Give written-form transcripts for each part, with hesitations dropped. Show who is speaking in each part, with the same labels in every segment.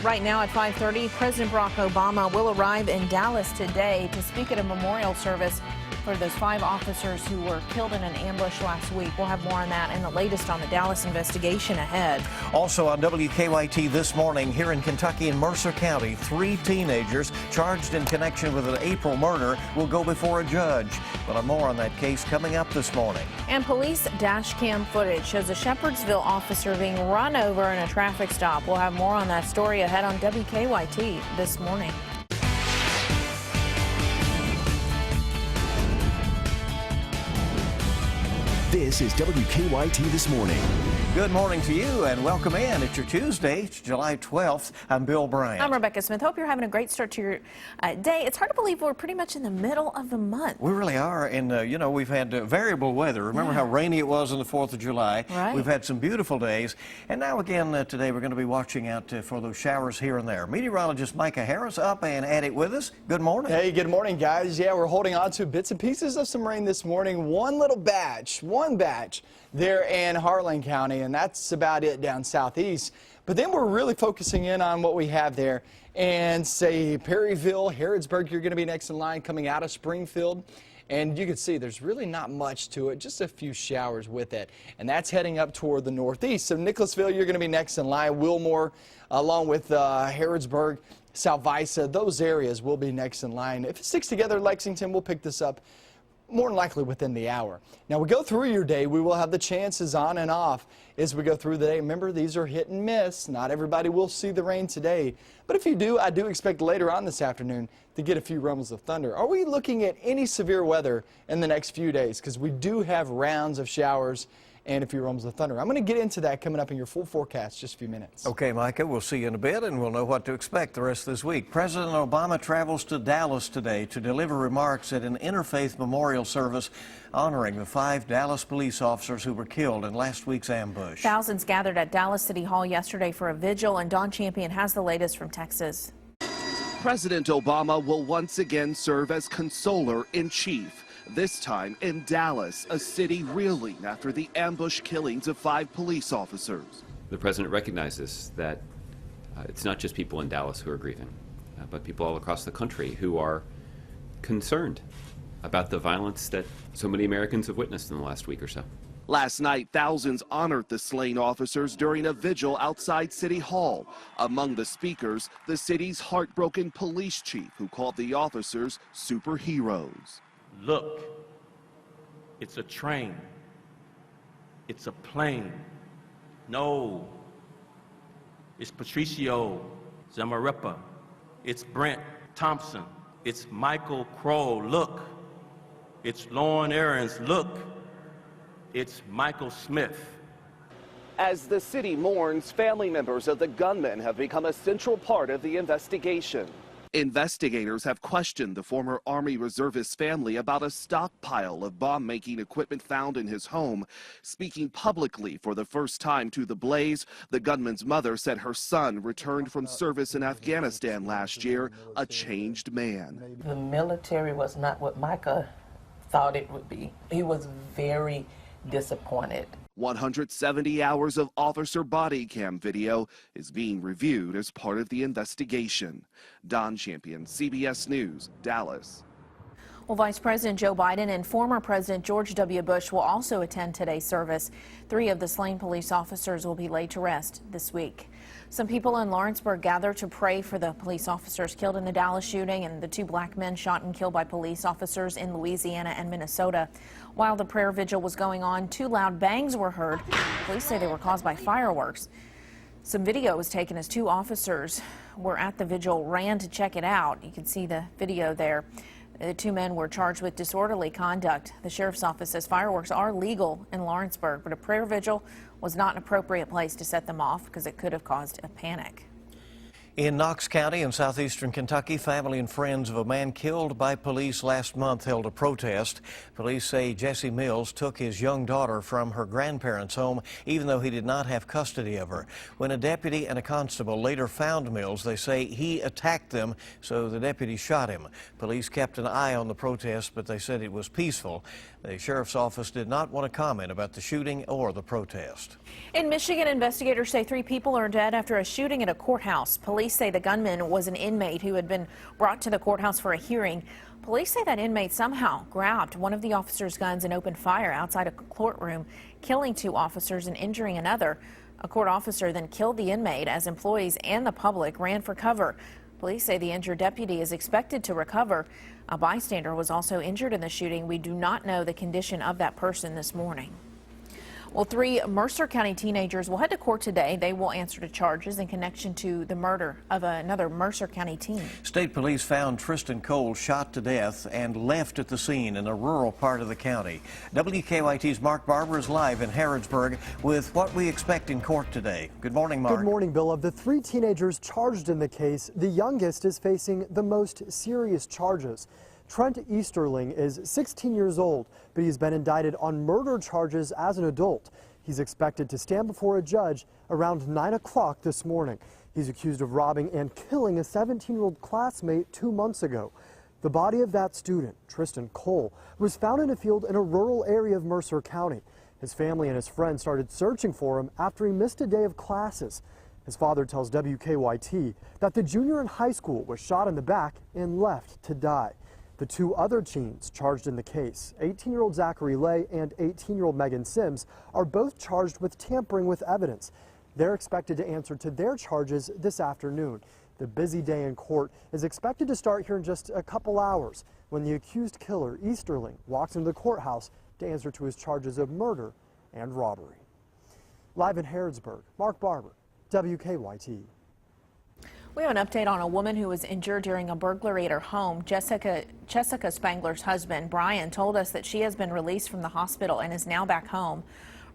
Speaker 1: Right now at 5:30, President Barack Obama will arrive in Dallas today to speak at a memorial service for those 5 officers who were killed in an ambush last week. We'll have more on that and the latest on the Dallas investigation ahead.
Speaker 2: Also on WKYT this morning, here in Kentucky in Mercer County, 3 teenagers charged in connection with an April murder will go before a judge. We'll have more on that case coming up this morning.
Speaker 1: And police dash cam footage shows a Shepherdsville officer being run over in a traffic stop. We'll have more on that story ahead on WKYT this morning.
Speaker 3: This is WKYT This Morning.
Speaker 2: Good morning to you and welcome in. It's your Tuesday, it's July 12th. I'm Bill Bryant.
Speaker 1: I'm Rebecca Smith. Hope you're having a great start to your day. It's hard to believe we're pretty much in the middle of the month.
Speaker 2: We really are. And, you know, we've had variable weather. Remember how rainy it was on the 4th of July?
Speaker 1: Right.
Speaker 2: We've had some beautiful days. And now again today we're going to be watching out for those showers here and there. Meteorologist Micah Harris up and at it with us. Good morning.
Speaker 4: Hey, good morning, guys. Yeah, we're holding on to bits and pieces of some rain this morning. One batch there in Harlan County, and that's about it down southeast. But then we're really focusing in on what we have there and say Perryville, Harrodsburg, you're going to be next in line coming out of Springfield. And you can see there's really not much to it, just a few showers with it. And that's heading up toward the northeast. So Nicholasville, you're going to be next in line. Wilmore, along with Harrodsburg, South Visa, those areas will be next in line. If it sticks together, Lexington, we'll pick this up more than likely within the hour. Now, we go through your day. We will have the chances on and off as we go through the day. Remember, these are hit and miss. Not everybody will see the rain today. But if you do, I do expect later on this afternoon to get a few rumbles of thunder. Are we looking at any severe weather in the next few days? Because we do have rounds of showers and a few rumbles of thunder. I'm going to get into that coming up in your full forecast just a few minutes.
Speaker 2: Okay, Micah, we'll see you in a bit, and we'll know what to expect the rest of this week. President Obama travels to Dallas today to deliver remarks at an interfaith memorial service honoring the 5 Dallas police officers who were killed in last week's ambush.
Speaker 1: Thousands gathered at Dallas City Hall yesterday for a vigil, and Don Champion has the latest from Texas.
Speaker 5: President Obama will once again serve as consoler-in-chief. This time in Dallas, a city reeling after the ambush killings of 5 police officers.
Speaker 6: The president recognizes that it's not just people in Dallas who are grieving, but people all across the country who are concerned about the violence that so many Americans have witnessed in the last week or so.
Speaker 5: Last night, thousands honored the slain officers during a vigil outside City Hall. Among the speakers, the city's heartbroken police chief who called the officers superheroes.
Speaker 7: Look, it's a train. It's a plane. No, it's Patricio Zamarripa. It's Brent Thompson. It's Michael Crow. Look, it's Lauren Aarons. Look, it's Michael Smith.
Speaker 5: As the city mourns, family members of the gunmen have become a central part of the investigation. Investigators have questioned the former Army reservist family about a stockpile of bomb-making equipment found in his home. Speaking publicly for the first time to the Blaze, the gunman's mother said her son returned from service in Afghanistan last year, a changed man.
Speaker 8: The military was not what Micah thought it would be. He was very disappointed.
Speaker 5: 170 hours of officer body cam video is being reviewed as part of the investigation. Don Champion, CBS News, Dallas.
Speaker 1: Well, Vice President Joe Biden and former President George W. Bush will also attend today's service. 3 of the slain police officers will be laid to rest this week. Some people in Lawrenceburg gathered to pray for the police officers killed in the Dallas shooting and the 2 black men shot and killed by police officers in Louisiana and Minnesota. While the prayer vigil was going on, 2 loud bangs were heard. Police say they were caused by fireworks. Some video was taken as 2 officers were at the vigil, ran to check it out. You can see the video there. The 2 men were charged with disorderly conduct. The sheriff's office says fireworks are legal in Lawrenceburg, but a prayer vigil was not an appropriate place to set them off because it could have caused a panic.
Speaker 2: In Knox County in southeastern Kentucky, family and friends of a man killed by police last month held a protest. Police say Jesse Mills took his young daughter from her grandparents' home, even though he did not have custody of her. When a deputy and a constable later found Mills, they say he attacked them, so the deputy shot him. Police kept an eye on the protest, but they said it was peaceful. The sheriff's office did not want to comment about the shooting or the protest.
Speaker 1: In Michigan, investigators say 3 people are dead after a shooting at a courthouse. Police Police say the gunman was an inmate who had been brought to the courthouse for a hearing. Police say that inmate somehow grabbed one of the officer's guns and opened fire outside a courtroom, killing 2 officers and injuring another. A court officer then killed the inmate as employees and the public ran for cover. Police say the injured deputy is expected to recover. A bystander was also injured in the shooting. We do not know the condition of that person this morning. Well, 3 Mercer County teenagers will head to court today. They will answer to charges in connection to the murder of another Mercer County teen.
Speaker 2: State police found Tristan Cole shot to death and left at the scene in a rural part of the county. WKYT's Mark Barber is live in Harrodsburg with what we expect in court today. Good morning, Mark.
Speaker 9: Good morning, Bill. Of the 3 teenagers charged in the case, the youngest is facing the most serious charges. Trent Easterling is 16 years old, but he's been indicted on murder charges as an adult. He's expected to stand before a judge around 9 o'clock this morning. He's accused of robbing and killing a 17-year-old classmate 2 months ago. The body of that student, Tristan Cole, was found in a field in a rural area of Mercer County. His family and his friends started searching for him after he missed a day of classes. His father tells WKYT that the junior in high school was shot in the back and left to die. The 2 other teens charged in the case, 18-year-old Zachary Lay and 18-year-old Megan Sims, are both charged with tampering with evidence. They're expected to answer to their charges this afternoon. The busy day in court is expected to start here in just a couple hours when the accused killer, Easterling, walks into the courthouse to answer to his charges of murder and robbery. Live in Harrodsburg, Mark Barber, WKYT.
Speaker 1: We have an update on a woman who was injured during a burglary at her home. Jessica Spangler's husband, Brian, told us that she has been released from the hospital and is now back home.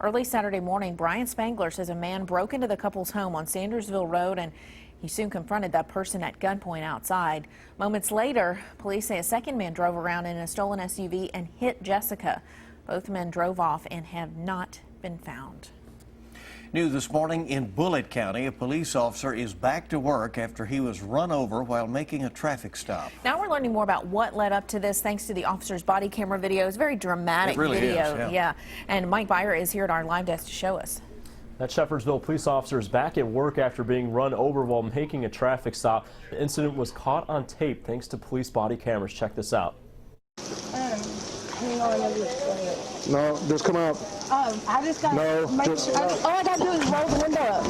Speaker 1: Early Saturday morning, Brian Spangler says a man broke into the couple's home on Sandersville Road, and he soon confronted that person at gunpoint outside. Moments later, police say a second man drove around in a stolen SUV and hit Jessica. Both men drove off and have not been found.
Speaker 2: New this morning in Bullitt County, a police officer is back to work after he was run over while making a traffic stop.
Speaker 1: Now we're learning more about what led up to this thanks to the officer's body camera video. It's a very dramatic video. Yeah. And Mike Byer is here at our live desk to show us.
Speaker 10: That Shepherdsville police officer is back at work after being run over while making a traffic stop. The incident was caught on tape thanks to police body cameras. Check this out.
Speaker 11: No, just come out.
Speaker 12: I just got
Speaker 11: no,
Speaker 12: all I got to do is roll the window
Speaker 10: up.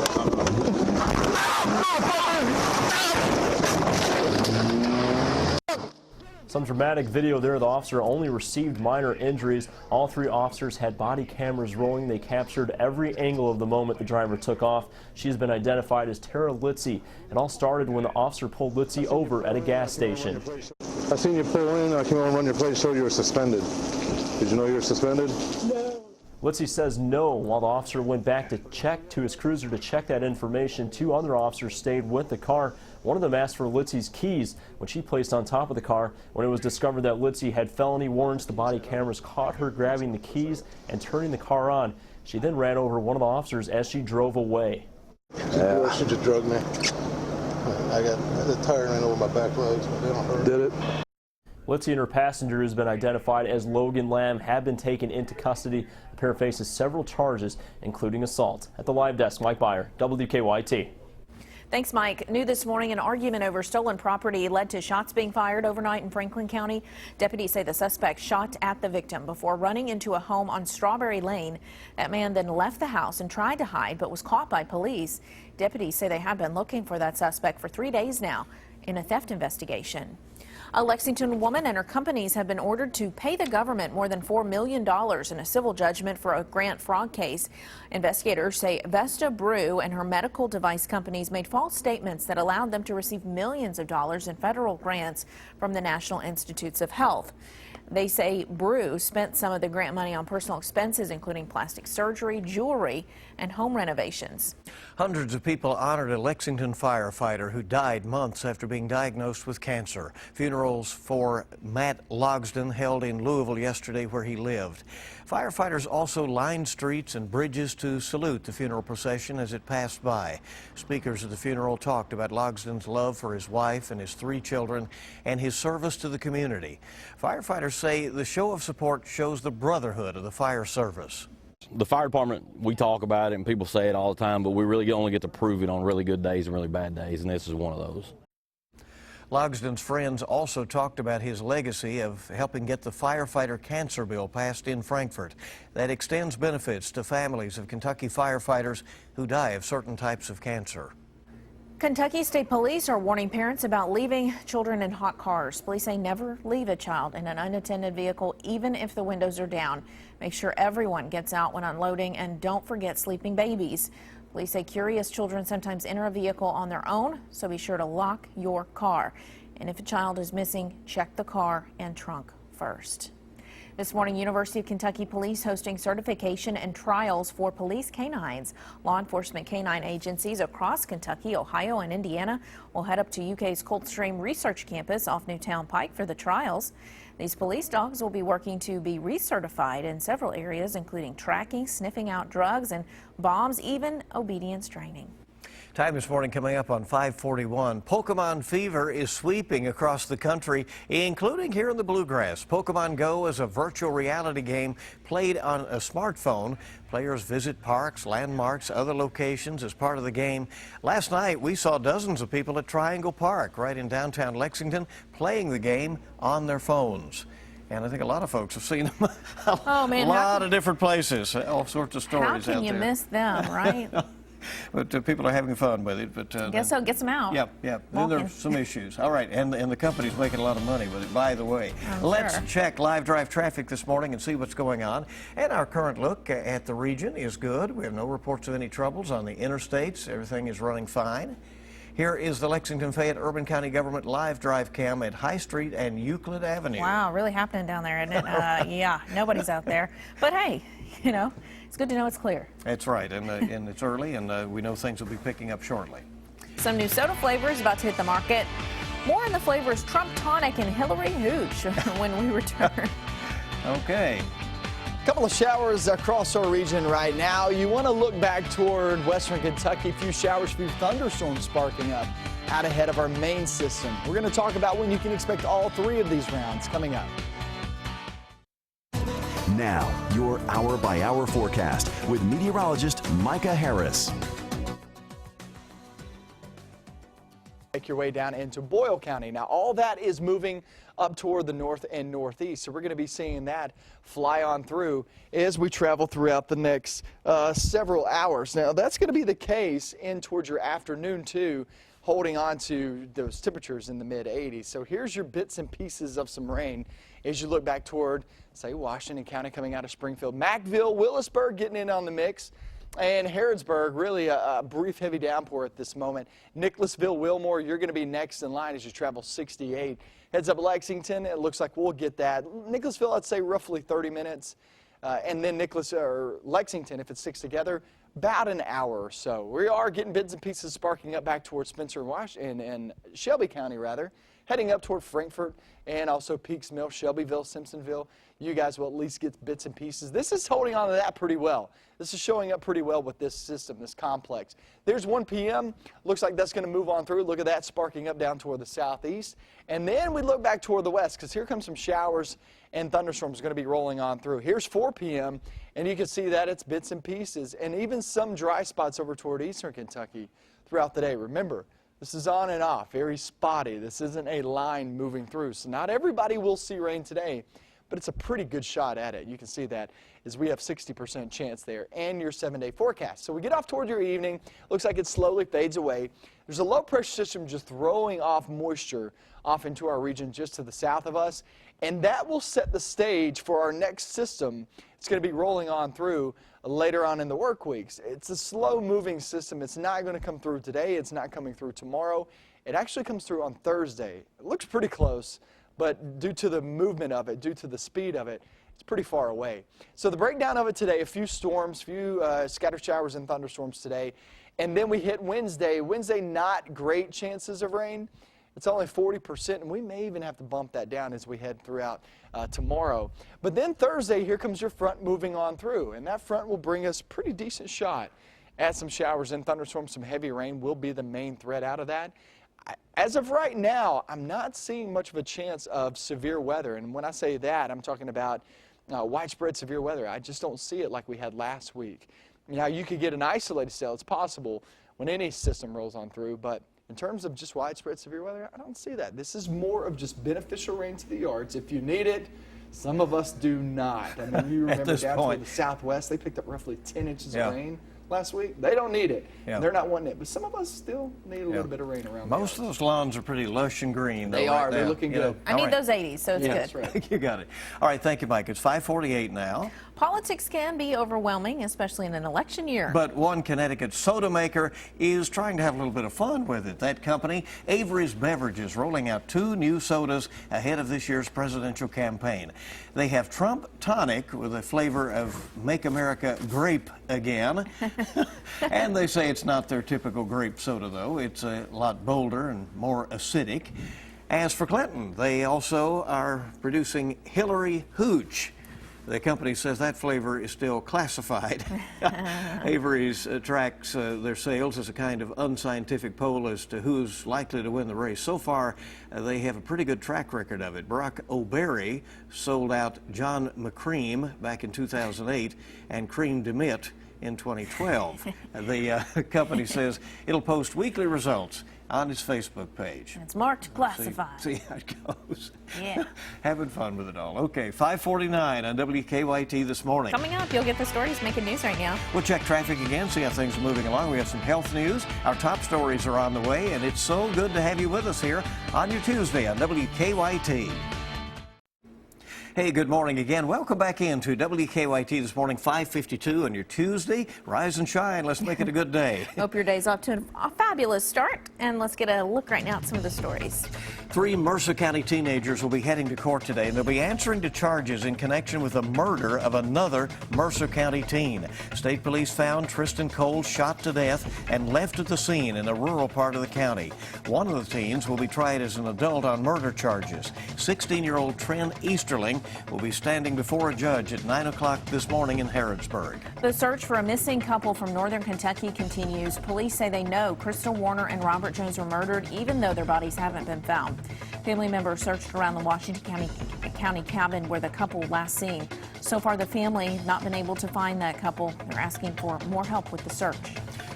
Speaker 10: Some dramatic video there. The officer only received minor injuries. All 3 officers had body cameras rolling. They captured every angle of the moment the driver took off. She has been identified as Tara Litzy. It all started when the officer pulled Litzy over at a gas station.
Speaker 11: I seen you pull in. I came over and run your plate, showed you were suspended. Did you know you were suspended?
Speaker 12: No.
Speaker 10: Litzy says no. While the officer went back to his cruiser to check that information, 2 other officers stayed with the car. One of them asked for Litzy's keys, which he placed on top of the car. When it was discovered that Litzy had felony warrants, the body cameras caught her grabbing the keys and turning the car on. She then ran over one of the officers as she drove away.
Speaker 11: Yeah, she just drugged me. I got the tire ran over my back legs, but they don't hurt. Did it?
Speaker 10: Litzy and her passenger, who's been identified as Logan Lamb, have been taken into custody. The pair faces several charges, including assault. At the live desk, Mike Byer, WKYT.
Speaker 1: Thanks, Mike. New this morning, an argument over stolen property led to shots being fired overnight in Franklin County. Deputies say the suspect shot at the victim before running into a home on Strawberry Lane. That man then left the house and tried to hide, but was caught by police. Deputies say they have been looking for that suspect for 3 days now in a theft investigation. A Lexington woman and her companies have been ordered to pay the government more than $4 million in a civil judgment for a grant fraud case. Investigators say Vesta Brew and her medical device companies made false statements that allowed them to receive millions of dollars in federal grants from the National Institutes of Health. They say Brew spent some of the grant money on personal expenses, including plastic surgery, jewelry, and home renovations.
Speaker 2: Hundreds of people honored a Lexington firefighter who died months after being diagnosed with cancer. Funerals for Matt Logsdon held in Louisville yesterday, where he lived. Firefighters also lined streets and bridges to salute the funeral procession as it passed by. Speakers at the funeral talked about Logsdon's love for his wife and his 3 children and his service to the community. Firefighters say the show of support shows the brotherhood of the fire service.
Speaker 13: the fire department, we talk about it and people say it all the time, but we really only get to prove it on really good days and really bad days, and this is one of those.
Speaker 2: Logsdon's friends also talked about his legacy of helping get the firefighter cancer bill passed in Frankfort that extends benefits to families of Kentucky firefighters who die of certain types of cancer.
Speaker 1: Kentucky State Police are warning parents about leaving children in hot cars. Police say never leave a child in an unattended vehicle, even if the windows are down. Make sure everyone gets out when unloading, and don't forget sleeping babies. Police say curious children sometimes enter a vehicle on their own, so be sure to lock your car. And if a child is missing, check the car and trunk first. This morning, University of Kentucky Police hosting certification and trials for police canines. Law enforcement canine agencies across Kentucky, Ohio, and Indiana will head up to UK's Coldstream Research Campus off Newtown Pike for the trials. These police dogs will be working to be recertified in several areas, including tracking, sniffing out drugs and bombs, even obedience training.
Speaker 2: Time this morning coming up on 541. Pokemon fever is sweeping across the country, including here in the Bluegrass. Pokemon Go is a virtual reality game played on a smartphone. Players visit parks, landmarks, other locations as part of the game. Last night, we saw dozens of people at Triangle Park, right in downtown Lexington, playing the game on their phones. And I think a lot of folks have seen them a lot of different places, all sorts of stories out there.
Speaker 1: How can you miss them, right?
Speaker 2: But people are having fun with it. But
Speaker 1: I guess so. Gets them out.
Speaker 2: Yep. Then there's some issues. All right, and the company's making a lot of money with it, by the way. Let's check live drive traffic this morning and see what's going on. And our current look at the region is good. We have no reports of any troubles on the interstates. Everything is running fine. Here is the Lexington Fayette Urban County Government live drive cam at High Street and Euclid Avenue.
Speaker 1: Wow, really happening down there, isn't it? Yeah, nobody's out there. But hey, you know, it's good to know it's clear.
Speaker 2: That's right, and it's early, and we know things will be picking up shortly.
Speaker 1: Some new soda flavors about to hit the market. More on the flavors Trump Tonic and Hillary Hooch when we return.
Speaker 2: Okay.
Speaker 4: A couple of showers across our region right now. You want to look back toward western Kentucky. A few showers, a few thunderstorms sparking up out ahead of our main system. We're going to talk about when you can expect all three of these rounds coming up.
Speaker 3: Now, your hour-by-hour forecast with meteorologist Micah Harris.
Speaker 4: Make your way down into Boyle County. Now, all that is moving up toward the north and northeast, so we're going to be seeing that fly on through as we travel throughout the next several hours. Now, that's going to be the case in towards your afternoon, too, holding on to those temperatures in the mid-80s. So here's your bits and pieces of some rain as you look back toward, say, Washington County coming out of Springfield. Mackville, Willisburg getting in on the mix. And Harrodsburg, really a brief heavy downpour at this moment. Nicholasville, Wilmore, you're going to be next in line as you travel 68. Heads up Lexington, it looks like we'll get that. Nicholasville, I'd say roughly 30 minutes. And then Lexington, if it sticks together, about an hour or so. We are getting bits and pieces sparking up back towards Spencer and Shelby County, rather. Heading up toward Frankfort and also Peaks Mill, Shelbyville, Simpsonville. You guys will at least get bits and pieces. This is holding on to that pretty well. This is showing up pretty well with this system, this complex. There's 1 p.m. Looks like that's going to move on through. Look at that sparking up down toward the southeast. And then we look back toward the west because here comes some showers and thunderstorms going to be rolling on through. Here's 4 p.m. and you can see that it's bits and pieces and even some dry spots over toward eastern Kentucky throughout the day. Remember, this is on and off, very spotty. This isn't a line moving through. So not everybody will see rain today, but it's a pretty good shot at it. You can see that as we have 60% chance there and your 7-day forecast. So we get off toward your evening. Looks like it slowly fades away. There's a low pressure system just throwing off moisture off into our region just to the south of us. And that will set the stage for our next system. It's going to be rolling on through later on in the work weeks. It's a slow moving system. It's not going to come through today. It's not coming through tomorrow. It actually comes through on Thursday. It looks pretty close, but due to the movement of it, due to the speed of it, it's pretty far away. So the breakdown of it today, a few storms, few scattered showers and thunderstorms today. And then we hit Wednesday. Wednesday, not great chances of rain. It's only 40%, and we may even have to bump that down as we head throughout tomorrow. But then Thursday, here comes your front moving on through, and that front will bring us a pretty decent shot at some showers and thunderstorms. Some heavy rain will be the main threat out of that. As of right now, I'm not seeing much of a chance of severe weather, and when I say that, I'm talking about widespread severe weather. I just don't see it like we had last week. Now, you could get an isolated cell. It's possible when any system rolls on through, but in terms of just widespread severe weather, I don't see that. This is more of just beneficial rain to the yards if you need it. Some of us do not. I mean, you remember down to the southwest, they picked up roughly 10 inches of rain last week. They don't need it. They're not wanting it. But some of us still need a little bit of rain around.
Speaker 2: Most of those lawns are pretty lush and green.
Speaker 4: They are. They're looking good.
Speaker 1: I need those 80s, so it's good.
Speaker 4: That's right.
Speaker 2: You got it. All right, thank you, Mike. It's 5:48 now.
Speaker 1: Politics can be overwhelming, especially in an election year.
Speaker 2: But one Connecticut soda maker is trying to have a little bit of fun with it. That company, Avery's Beverages, rolling out 2 new sodas ahead of this year's presidential campaign. They have Trump Tonic with a flavor of Make America Grape Again. And they say it's not their typical grape soda, though. It's a lot bolder and more acidic. As for Clinton, they also are producing Hillary Hooch. The company says that flavor is still classified. Avery's tracks their sales as a kind of unscientific poll as to who's likely to win the race. So far, they have a pretty good track record of it. Barack Obama sold out John McCream back in 2008 and Cream DeMitt in 2012. The company says it'll post weekly results on its Facebook page.
Speaker 1: It's marked classified.
Speaker 2: See how it goes.
Speaker 1: Yeah.
Speaker 2: Having fun with it all. Okay, 5:49 on WKYT this morning.
Speaker 1: Coming up, you'll get the stories making news right now.
Speaker 2: We'll check traffic again, see how things are moving along. We have some health news. Our top stories are on the way, and it's so good to have you with us here on your Tuesday on WKYT. Hey, good morning again. Welcome back into WKYT this morning, 5:52 on your Tuesday. Rise and shine. Let's make it a good day.
Speaker 1: Hope your day's off to a fabulous start. And let's get a look right now at some of the stories.
Speaker 2: 3 Mercer County teenagers will be heading to court today, and they'll be answering to charges in connection with the murder of another Mercer County teen. State police found Tristan Cole shot to death and left at the scene in a rural part of the county. One of the teens will be tried as an adult on murder charges. 16-year-old Trent Easterling will be standing before a judge at 9 o'clock this morning in Harrodsburg.
Speaker 1: The search for a missing couple from northern Kentucky continues. Police say they know Crystal Warner and Robert Jones were murdered, even though their bodies haven't been found. Family members searched around the Washington County cabin where the couple last seen. So far, the family not been able to find that couple. They're asking for more help with the search.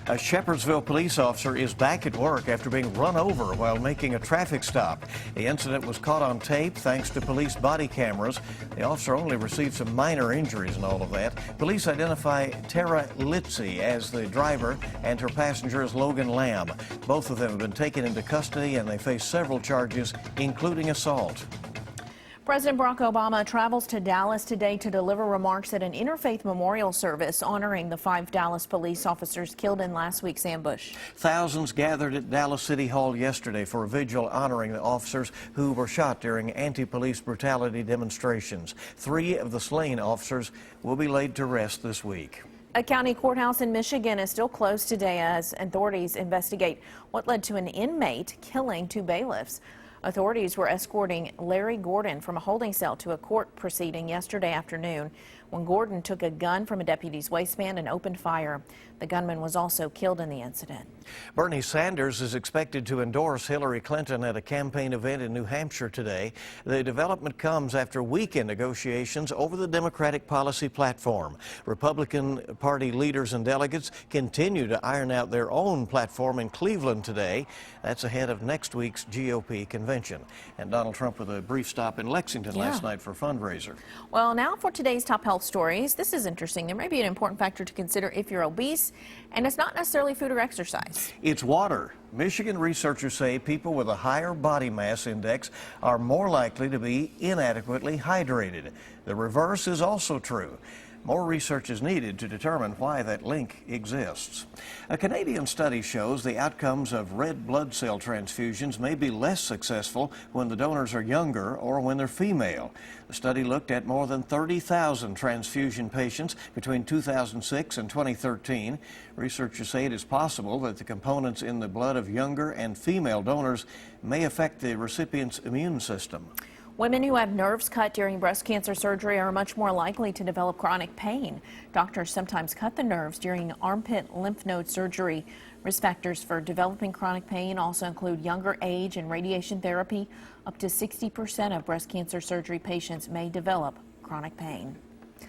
Speaker 2: A Shepherdsville police officer is back at work after being run over while making a traffic stop. The incident was caught on tape thanks to police body cameras. The officer only received some minor injuries and all of that. Police identify Tara Litzy as the driver and her passenger as Logan Lamb. Both of them have been taken into custody and they face several charges, including assault.
Speaker 1: President Barack Obama travels to Dallas today to deliver remarks at an interfaith memorial service honoring the 5 Dallas police officers killed in last week's ambush.
Speaker 2: Thousands gathered at Dallas City Hall yesterday for a vigil honoring the officers who were shot during anti-police brutality demonstrations. 3 of the slain officers will be laid to rest this week.
Speaker 1: A county courthouse in Michigan is still closed today as authorities investigate what led to an inmate killing 2 bailiffs. Authorities were escorting Larry Gordon from a holding cell to a court proceeding yesterday afternoon when Gordon took a gun from a deputy's waistband and opened fire. The gunman was also killed in the incident.
Speaker 2: Bernie Sanders is expected to endorse Hillary Clinton at a campaign event in New Hampshire today. The development comes after weekend negotiations over the Democratic policy platform. Republican Party leaders and delegates continue to iron out their own platform in Cleveland today. That's ahead of next week's GOP convention. And Donald Trump with a brief stop in Lexington last night for a fundraiser.
Speaker 1: Well, now for today's top health stories. This is interesting. There may be an important factor to consider if you're obese, and it's not necessarily food or exercise.
Speaker 2: It's water. Michigan researchers say people with a higher body mass index are more likely to be inadequately hydrated. The reverse is also true. More research is needed to determine why that link exists. A Canadian study shows the outcomes of red blood cell transfusions may be less successful when the donors are younger or when they're female. The study looked at more than 30,000 transfusion patients between 2006 and 2013. Researchers say it is possible that the components in the blood of younger and female donors may affect the recipient's immune system.
Speaker 1: Women who have nerves cut during breast cancer surgery are much more likely to develop chronic pain. Doctors sometimes cut the nerves during armpit lymph node surgery. Risk factors for developing chronic pain also include younger age and radiation therapy. Up to 60% of breast cancer surgery patients may develop chronic pain.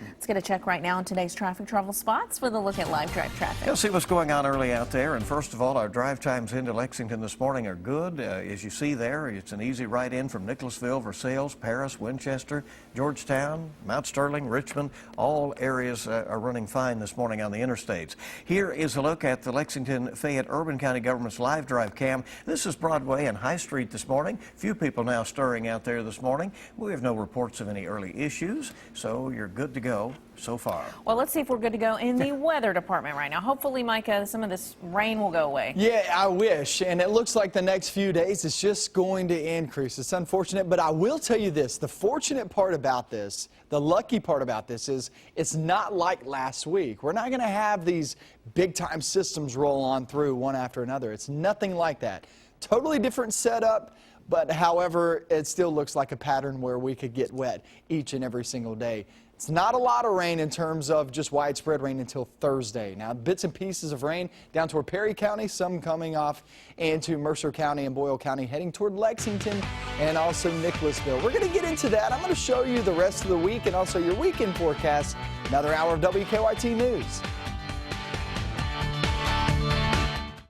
Speaker 1: Let's get a check right now on today's traffic travel spots with a look at live drive traffic.
Speaker 2: You'll see what's going on early out there. And first of all, our drive times into Lexington this morning are good. As you see there, it's an easy ride in from Nicholasville, Versailles, Paris, Winchester, Georgetown, Mount Sterling, Richmond. All areas are running fine this morning on the interstates. Here is a look at the Lexington Fayette Urban County Government's live drive cam. This is Broadway and High Street this morning. Few people now stirring out there this morning. We have no reports of any early issues, so you're good to go so far.
Speaker 1: Well, let's see if we're good to go in the weather department right now. Hopefully, Micah, some of this rain will go away.
Speaker 4: Yeah, I wish. And it looks like the next few days it's just going to increase. It's unfortunate, but I will tell you this. The fortunate part about this, the lucky part about this is it's not like last week. We're not going to have these big-time systems roll on through one after another. It's nothing like that. Totally different setup. But however, it still looks like a pattern where we could get wet each and every single day. It's not a lot of rain in terms of just widespread rain until Thursday. Now, bits and pieces of rain down toward Perry County, some coming off into Mercer County and Boyle County, heading toward Lexington and also Nicholasville. We're going to get into that. I'm going to show you the rest of the week and also your weekend forecast. Another hour of WKYT News.